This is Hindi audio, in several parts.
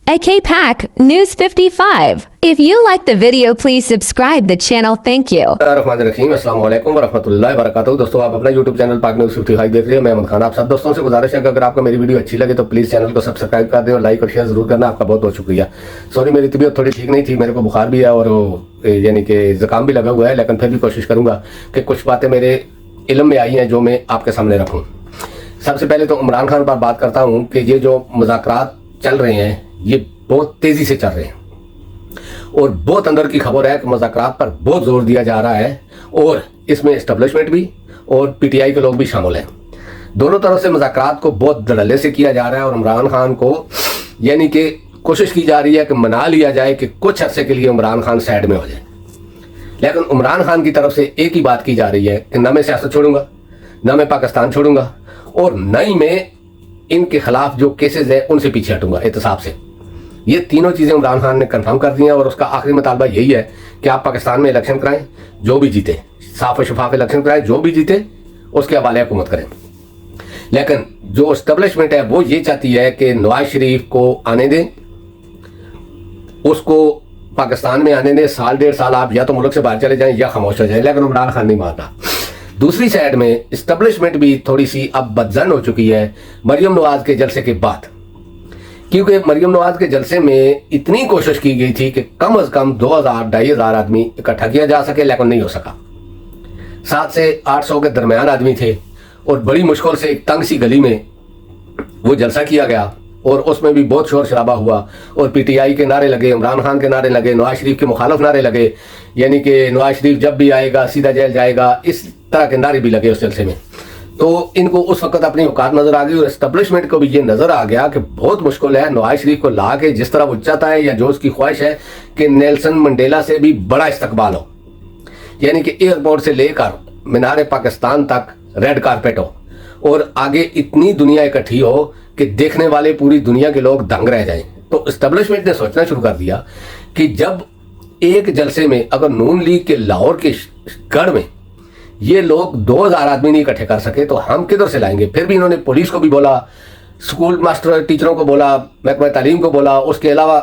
AK Pack News 55. If you like the video, please subscribe the channel. Thank you. अस्सलाम वालेकुम वरहमतुल्लाहि वबरकातुहू। दोस्तों, आप अपना YouTube चैनल पाक न्यूज़ 55 देख रहे हैं। मैं अहमद खान। आप सब दोस्तों से गुजारिश है कि अगर आपको मेरी वीडियो अच्छी लगे तो प्लीज़ चैनल को सब्सक्राइब कर दें और लाइक और शेयर जरूर करना। आपका बहुत बहुत शुक्रिया। सॉरी, मेरी तबीयत थोड़ी ठीक नहीं थी, मेरे को बुखार भी है और यानी कि ज़ुकाम भी लगा हुआ है, लेकिन फिर भी कोशिश करूँगा कि कुछ बातें मेरे इल्म में आई हैं जो मैं आपके सामने रखूँ। सबसे पहले तो इमरान खान पर बात करता हूँ कि ये जो मुज़ाकरात चल रहे हैं ये बहुत तेज़ी से चल रहे हैं और बहुत अंदर की खबर है कि मुज़ाकरात पर बहुत जोर दिया जा रहा है और इसमें एस्टेब्लिशमेंट भी और पीटीआई के लोग भी शामिल हैं। दोनों तरफ से मुज़ाकरात को बहुत धड़ल्ले से किया जा रहा है और इमरान खान को यानी कि कोशिश की जा रही है कि मना लिया जाए कि कुछ अरसे के लिए इमरान खान साइड में हो जाए। लेकिन इमरान खान की तरफ से एक ही बात की जा रही है कि न मैं सियासत छोड़ूंगा, न मैं पाकिस्तान छोड़ूंगा और न ही मैं इनके खिलाफ जो केसेस हैं उनसे पीछे हटूंगा एहतसाब से। ये तीनों चीज़ें इमरान खान ने कंफर्म कर दी हैं और उसका आखिरी मुतालबा यही है कि आप पाकिस्तान में इलेक्शन कराएं, जो भी जीते साफ और शफाफ इलेक्शन कराएं, जो भी जीते उसके हवाले हुकूमत करें। लेकिन जो एस्टेब्लिशमेंट है वो ये चाहती है कि नवाज शरीफ को आने दें, उसको पाकिस्तान में आने दें, साल डेढ़ साल आप या तो मुल्क से बाहर चले जाएं या खामोश हो जाएं, लेकिन इमरान खान नहीं मानता। दूसरी साइड में एस्टेब्लिशमेंट भी थोड़ी सी अब बदजन हो चुकी है मरियम नवाज के जलसे के बाद, क्योंकि मरियम नवाज के जलसे में इतनी कोशिश की गई थी कि कम अज कम 2000-2500 आदमी इकट्ठा किया जा सके, लेकिन नहीं हो सका। 700 से 800 के दरमियान आदमी थे और बड़ी मुश्किल से एक तंग सी गली में वो जलसा किया गया और उसमें भी बहुत शोर शराबा हुआ और पीटीआई के नारे लगे, इमरान खान के नारे लगे, नवाज शरीफ के मुखालफ नारे लगे, यानी कि नवाज शरीफ जब भी आएगा सीधा जेल जाएगा, इस तरह के नारे भी लगे उस जलसे में। तो इनको उस वक्त अपनी औकात नजर आ गई और एस्टेब्लिशमेंट को भी ये नजर आ गया कि बहुत मुश्किल है नवाज शरीफ को ला के जिस तरह वो चाहता है या जो उसकी ख्वाहिश है कि नेल्सन मंडेला से भी बड़ा इस्तकबाल हो, यानी कि एयरपोर्ट से लेकर मीनार पाकिस्तान तक रेड कारपेट हो और आगे इतनी दुनिया इकट्ठी हो कि देखने वाले पूरी दुनिया के लोग दंग रह जाएं। तो एस्टेब्लिशमेंट ने सोचना शुरू कर दिया कि जब एक जलसे में अगर नून लीग के लाहौर के गढ़ में ये लोग 2000 आदमी नहीं इकट्ठे कर सके तो हम किधर से लाएंगे। फिर भी इन्होंने पुलिस को भी बोला, स्कूल मास्टर टीचरों को बोला, महकमा तालीम को बोला, उसके अलावा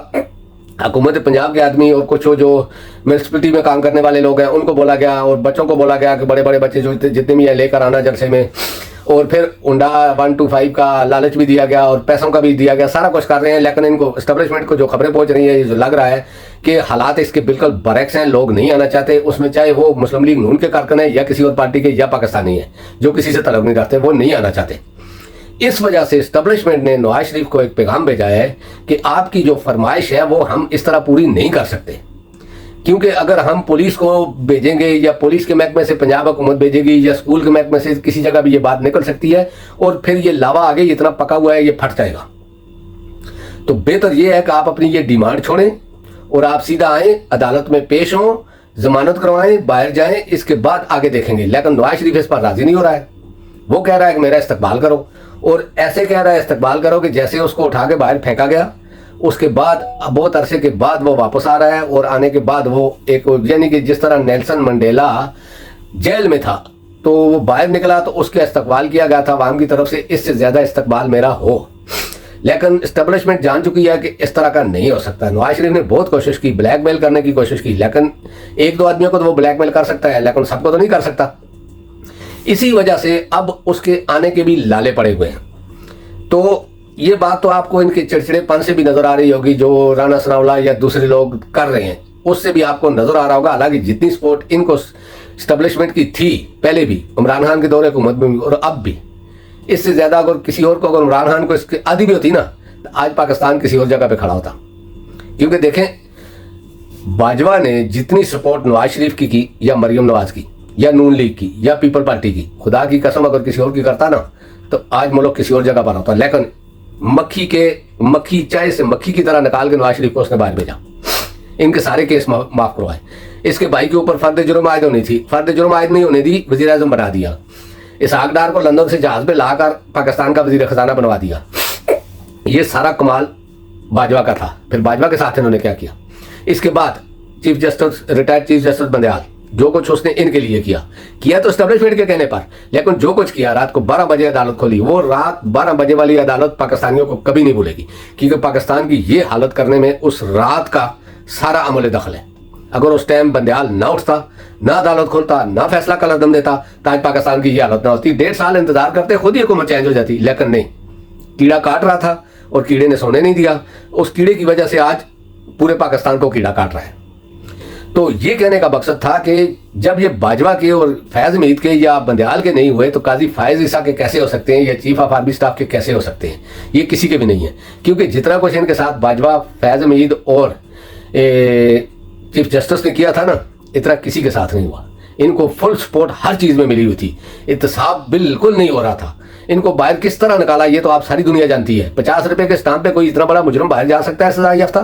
हुकूमत पंजाब के आदमी और कुछ जो म्यूनसिपलिटी में काम करने वाले लोग हैं उनको बोला गया और बच्चों को बोला गया कि बड़े बड़े बच्चे जो जितने भी हैं लेकर आना जलसे में। और फिर उंडा 125 का लालच भी दिया गया और पैसों का भी दिया गया, सारा कुछ कर रहे हैं। लेकिन इनको एस्टेब्लिशमेंट को जो खबरें पहुंच रही है, जो लग रहा है कि हालात इसके बिल्कुल बरक्स हैं, लोग नहीं आना चाहते उसमें, चाहे वो मुस्लिम लीग नून के कारकुन है या किसी और पार्टी के या पाकिस्तानी है जो किसी से तलब नहीं रखते, वो नहीं आना चाहते। इस वजह से एस्टेब्लिशमेंट ने नवाज शरीफ को एक पैगाम भेजा है कि आपकी जो फरमाइश है वो हम इस तरह पूरी नहीं कर सकते, क्योंकि अगर हम पुलिस को भेजेंगे या पुलिस के महकमे से पंजाब हुकूमत भेजेगी या स्कूल के महकमे से किसी जगह भी ये बात निकल सकती है और फिर ये लावा आगे इतना पका हुआ है ये फट जाएगा। तो बेहतर ये है कि आप अपनी ये डिमांड छोड़ें और आप सीधा आएँ, अदालत में पेश हों, जमानत करवाएं, बाहर जाएं, इसके बाद आगे देखेंगे। लेकिन नवाज शरीफ इस पर राजी नहीं हो रहा है। वो कह रहा है कि मेरा इस्तकबाल करो और ऐसे कह रहा है इस्तकबाल करो कि जैसे उसको उठा के बाहर फेंका गया, उसके बाद बहुत अरसे के बाद वो वापस आ रहा है और आने के बाद वो एक यानी कि जिस तरह नेल्सन मंडेला जेल में था तो वो बाहर निकला तो उसके इस्तकबाल किया गया था अवाम की तरफ से, इससे ज़्यादा इस्तकबाल मेरा हो। लेकिन एस्टेब्लिशमेंट जान चुकी है कि इस तरह का नहीं हो सकता। नवाज शरीफ ने बहुत कोशिश की, ब्लैकमेल करने की कोशिश की, लेकिन एक दो आदमियों को तो वो ब्लैकमेल कर सकता है लेकिन सबको तो नहीं कर सकता। इसी वजह से अब उसके आने के भी लाले पड़े हुए हैं। तो ये बात तो आपको इनके चिड़चिड़ेपन से भी नजर आ रही होगी जो राणा सनाउल्लाह या दूसरे लोग कर रहे हैं, उससे भी आपको नजर आ रहा होगा। हालांकि जितनी सपोर्ट इनको एस्टेब्लिशमेंट की थी पहले भी, इमरान खान के दौरे हुकूमत में भी और अब भी, इससे ज्यादा अगर किसी और को, अगर इमरान खान को इसकी आदि भी होती ना तो आज पाकिस्तान किसी और जगह पे खड़ा होता। क्योंकि देखें, बाजवा ने जितनी सपोर्ट नवाज शरीफ की या मरियम नवाज की या नून लीग की या पीपल पार्टी की, खुदा की कसम अगर किसी और की करता ना तो आज मुल्क किसी और जगह पर होता। लेकिन मक्खी चाय से मक्खी की तरह निकाल के नवाज शरीफ को उसने बाहर भेजा, इनके सारे केस माफ करवाए। इसके भाई के ऊपर फर्द जुर्म आयद होनी थी, फर्द जुर्म आयद नहीं होने दी, वजीर आजम बना दिया। इसहाक डार को लंदन से जहाज पे लाकर पाकिस्तान का वजीर खजाना बनवा दिया। ये सारा कमाल बाजवा का था। फिर बाजवा के साथ इन्होंने क्या किया, इसके बाद chief justice, retired chief justice Bandial, जो कुछ उसने इनके लिए किया तो एस्टेब्लिशमेंट के कहने पर, लेकिन जो कुछ किया, रात को 12 बजे अदालत खोली, वो रात 12 बजे वाली अदालत पाकिस्तानियों को कभी नहीं भूलेगी, क्योंकि पाकिस्तान की ये हालत करने में उस रात का सारा अमल दखल है। अगर उस टाइम बंदयाल ना उठता, ना अदालत खोलता, ना फैसला कलम देता, तो आज पाकिस्तान की ये हालत ना होती। 1.5 साल इंतजार करते, खुद ही हुकूमत चेंज हो जाती, लेकिन नहीं, कीड़ा काट रहा था और कीड़े ने सोने नहीं दिया। उस कीड़े की वजह से आज पूरे पाकिस्तान को कीड़ा काट रहा है। तो ये कहने का मकसद था कि जब ये बाजवा के और फैज मीद के या बंदयाल के नहीं हुए, तो काजी फायज ईसा के कैसे हो सकते हैं, या चीफ ऑफ आर्मी स्टाफ के कैसे हो सकते हैं? ये किसी के भी नहीं है, क्योंकि जितना कुछ इनके साथ बाजवा, फैज मीद और चीफ जस्टिस ने किया था ना, इतना किसी के साथ नहीं हुआ। इनको फुल सपोर्ट हर चीज में मिली हुई थी, इत्तेसाब बिल्कुल नहीं हो रहा था। इनको बाहर किस तरह निकाला ये तो आप सारी दुनिया जानती है। 50 रुपए के स्टाम्प पे कोई इतना बड़ा मुजरम बाहर जा सकता है सजा याफ्ता?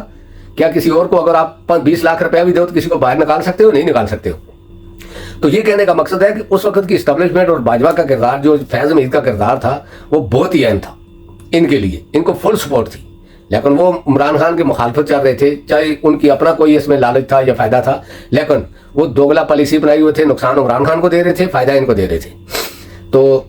क्या किसी और को अगर आप 20 लाख रुपया भी दो तो किसी को बाहर निकाल सकते हो? नहीं निकाल सकते हो। तो ये कहने का मकसद है कि उस वक्त की एस्टेब्लिशमेंट और बाजवा का किरदार, जो फैज मीद का किरदार था, वो बहुत ही अहम था इनके लिए। इनको फुल सपोर्ट थी, लेकिन वो इमरान खान के मुखालफत चल रहे थे, चाहे उनकी अपना कोई इसमें लालच था या फायदा था, लेकिन वो दोगला पॉलिसी बनाई हुए थे। नुकसान इमरान खान को दे रहे थे, फायदा इनको दे रहे थे। तो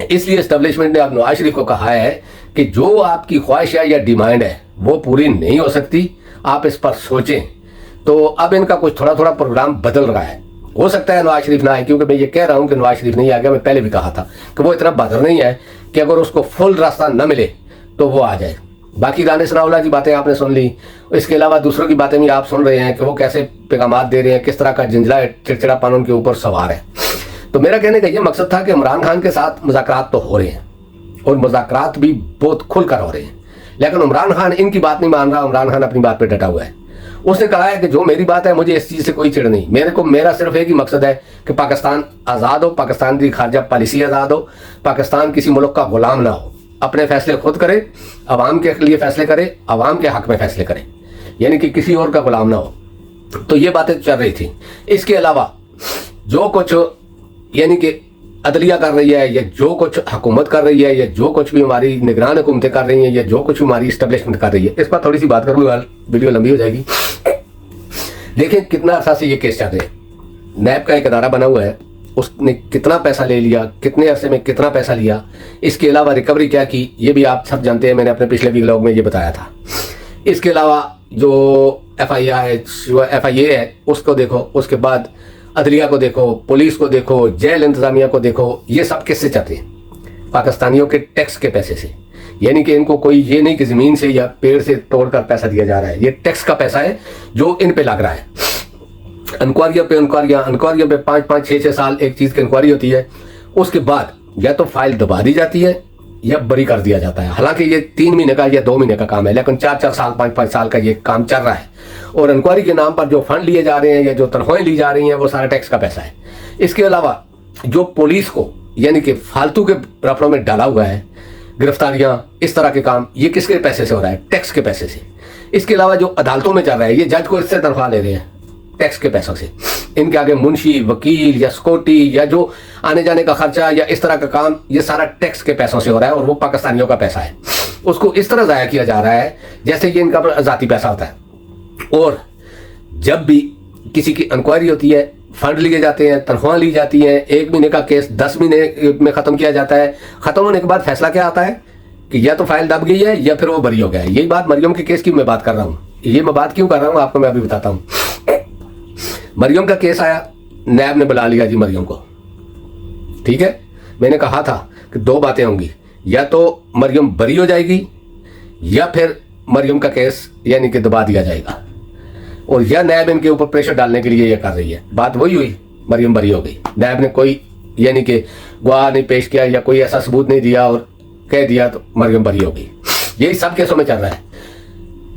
इसलिए एस्टेब्लिशमेंट ने अब नवाज शरीफ को कहा है कि जो आपकी ख्वाहिश है या डिमांड है वो पूरी नहीं हो सकती, आप इस पर सोचें। तो अब इनका कुछ थोड़ा थोड़ा प्रोग्राम बदल रहा है। हो सकता है नवाज शरीफ ना आए, क्योंकि मैं ये कह रहा हूं कि नवाज शरीफ नहीं आ गया। मैं पहले भी कहा था कि वो इतना बहादुर नहीं है कि अगर उसको फुल रास्ता न मिले तो वो आ जाए। बाकी दानिश रावला की बातें आपने सुन ली, इसके अलावा दूसरों की बातें भी आप सुन रहे हैं कि वो कैसे पैगामात दे रहे हैं, किस तरह का जिंजला चिड़चिड़ापन उनके ऊपर सवार है। तो मेरा कहने का ये मकसद था कि इमरान खान के साथ मुज़ाकरात तो हो रहे हैं और मुज़ाकरात भी बहुत खुलकर हो रहे हैं, लेकिन इमरान खान इनकी बात नहीं मान रहा। इमरान खान अपनी बात पे डटा हुआ है। उसने कहा है कि जो मेरी बात है, मुझे इस चीज़ से कोई चिढ़ नहीं, मेरा सिर्फ एक ही मकसद है कि पाकिस्तान आज़ाद हो, पाकिस्तान की खारजा पॉलिसी आज़ाद हो, पाकिस्तान किसी मुल्क का गुलाम ना हो, अपने फैसले खुद करे, अवाम के लिए फैसले करे, अवाम के हक में फैसले करे, यानी कि किसी और का गुलाम ना हो। तो ये बातें चल रही थी। इसके अलावा जो कुछ यानी कि अदलिया कर रही है, या जो कुछ हुकूमत कर रही है, या जो कुछ भी हमारी निगरान हुकूमतें कर रही हैं, या जो कुछ हमारी इस्टेब्लिशमेंट कर रही है, इस पर थोड़ी सी बात करूँगा, वीडियो लंबी हो जाएगी। देखिए कितना अर्सा से ये केस चल रहे हैं। नैब का एक अदारा बना हुआ है, उसने कितना पैसा ले लिया, कितने अरसे में कितना पैसा लिया, इसके अलावा रिकवरी क्या की, ये भी आप सब जानते हैं। मैंने अपने पिछले व्लॉग में ये बताया था। इसके अलावा जो FIA है उसको देखो, उसके बाद अदलिया को देखो, पुलिस को देखो, जेल इंतजामिया को देखो, ये सब किससे चलते हैं? पाकिस्तानियों के टैक्स के पैसे से। यानी कि इनको कोई ये नहीं कि ज़मीन से या पेड़ से तोड़कर पैसा दिया जा रहा है, ये टैक्स का पैसा है जो इन पे लग रहा है। इंक्वायरियों पे 5-5, 6-6 साल एक चीज़ की इंक्वायरी होती है, उसके बाद या तो फाइल दबा दी जाती है या बरी कर दिया जाता है। हालांकि ये 3 महीने का या 2 महीने का काम है, लेकिन 4-4 साल 5-5 साल का ये काम चल रहा है। और इंक्वायरी के नाम पर जो फंड लिए जा रहे हैं या जो तनख्वाहें ली जा रही हैं, वो सारा टैक्स का पैसा है। इसके अलावा जो पुलिस को यानी कि फालतू के रफड़ों में डाला हुआ है, गिरफ्तारियां, इस तरह के काम, ये किसके पैसे से हो रहा है? टैक्स के पैसे से। इसके अलावा जो अदालतों में चल रहा है, ये जज को इससे तनख्वाह ले रहे हैं टैक्स के पैसों से। इनके आगे मुंशी, वकील या सिक्योरिटी या जो आने जाने का खर्चा या इस तरह का काम, ये सारा टैक्स के पैसों से हो रहा है, और वो पाकिस्तानियों का पैसा है। उसको इस तरह ज़ाया किया जा रहा है जैसे ये इनका ज़ाती पैसा होता है। और जब भी किसी की इंक्वायरी होती है, फंड लिए जाते हैं, तनख्वाह ली जाती है, 1 महीने का केस 10 महीने में ख़त्म किया जाता है। ख़त्म होने के बाद फैसला क्या आता है कि या तो फाइल दब गई है या फिर वो बरी हो गया है। यही बात मरियम के केस की मैं बात कर रहा हूँ। ये मैं बात क्यों कर रहा हूँ आपको मैं अभी बताता हूँ। मरियम का केस आया, नैब ने बुला लिया जी मरियम को, ठीक है। मैंने कहा था कि 2 बातें होंगी, या तो मरियम बरी हो जाएगी या फिर मरियम का केस यानी कि दबा दिया जाएगा, और या नैब इनके ऊपर प्रेशर डालने के लिए ये कर रही है। बात वही हुई, मरियम बरी हो गई। नैब ने कोई यानी कि गवाह नहीं पेश किया या कोई ऐसा सबूत नहीं दिया और कह दिया तो मरियम बरी हो गई। यही सब केसों में चल रहा है।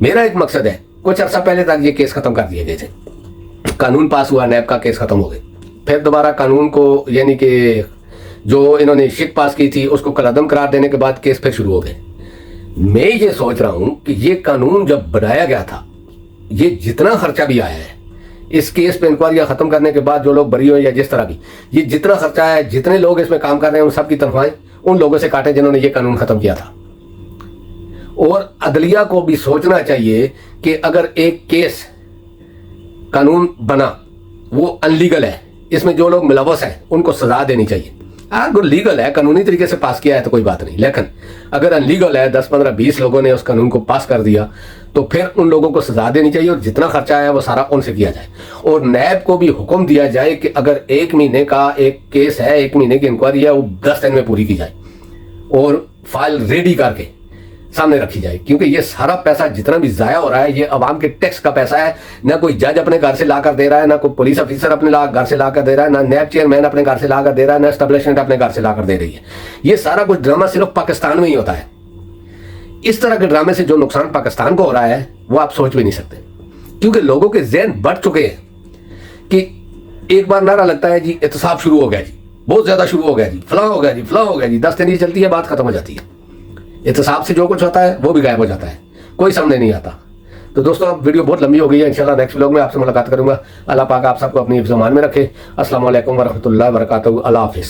मेरा एक मकसद है, कुछ अर्सा पहले तक ये केस खत्म कर दिए गए थे, कानून पास हुआ, नैब का केस खत्म हो गया, फिर दोबारा कानून को यानी कि जो इन्होंने शिक पास की थी उसको कलअदम करार देने के बाद केस फिर शुरू हो गए। मैं ये सोच रहा हूं कि ये कानून जब बनाया गया था, ये जितना खर्चा भी आया है इस केस पे इंक्वायरी खत्म करने के बाद, जो लोग बरी हुए या जिस तरह भी, ये जितना खर्चा है, जितने लोग इसमें काम कर रहे हैं, उन सब की तनख्वाहें उन लोगों से काटे जिन्होंने ये कानून खत्म किया था। और अदलिया को भी सोचना चाहिए कि अगर एक केस कानून बना वो अनलीगल है, इसमें जो लोग मुलव्वस हैं उनको सजा देनी चाहिए। अगर लीगल है, कानूनी तरीके से पास किया है तो कोई बात नहीं, लेकिन अगर अनलीगल है, 10, 15, 20 लोगों ने उस कानून को पास कर दिया तो फिर उन लोगों को सजा देनी चाहिए और जितना खर्चा है वो सारा उनसे किया जाए। और नैब को भी हुक्म दिया जाए कि अगर 1 महीने का एक केस है, 1 महीने की इंक्वायरी है, वो 10 दिन में पूरी की जाए और फाइल रेडी करके सामने रखी जाए, क्योंकि ये सारा पैसा जितना भी जाया हो रहा है ये अवाम के टैक्स का पैसा है। ना कोई जज अपने घर से लाकर दे रहा है, ना कोई पुलिस ऑफिसर अपने घर से लाकर दे रहा है, ना नैब चेयरमैन अपने घर से लाकर दे रहा है, ना एस्टेब्लिशमेंट अपने घर से लाकर दे रही है। ये सारा कुछ ड्रामा सिर्फ पाकिस्तान में ही होता है। इस तरह के ड्रामे से जो नुकसान पाकिस्तान को हो रहा है वो आप सोच भी नहीं सकते, क्योंकि लोगों के ज़हन बढ़ चुके हैं कि एक बार नारा लगता है जी एहतसाब शुरू हो गया जी, बहुत ज्यादा शुरू हो गया जी, फलां हो गया जी, फलां हो गया जी, 10 दिन ही चलती है, बात खत्म हो जाती है। एहतसाब से जो कुछ होता है वो भी गायब हो जाता है, कोई सामने नहीं आता। तो दोस्तों अब वीडियो बहुत लंबी हो गई है, इंशाल्लाह नेक्स्ट व्लॉग में आपसे मुलाकात करूंगा। अल्लाह पाक आप सबको अपनी ज़मान में रखे। अस्सलाम वालेकुम वरहमतुल्लाहि वबरकातुहू। अल्लाह हाफिज़।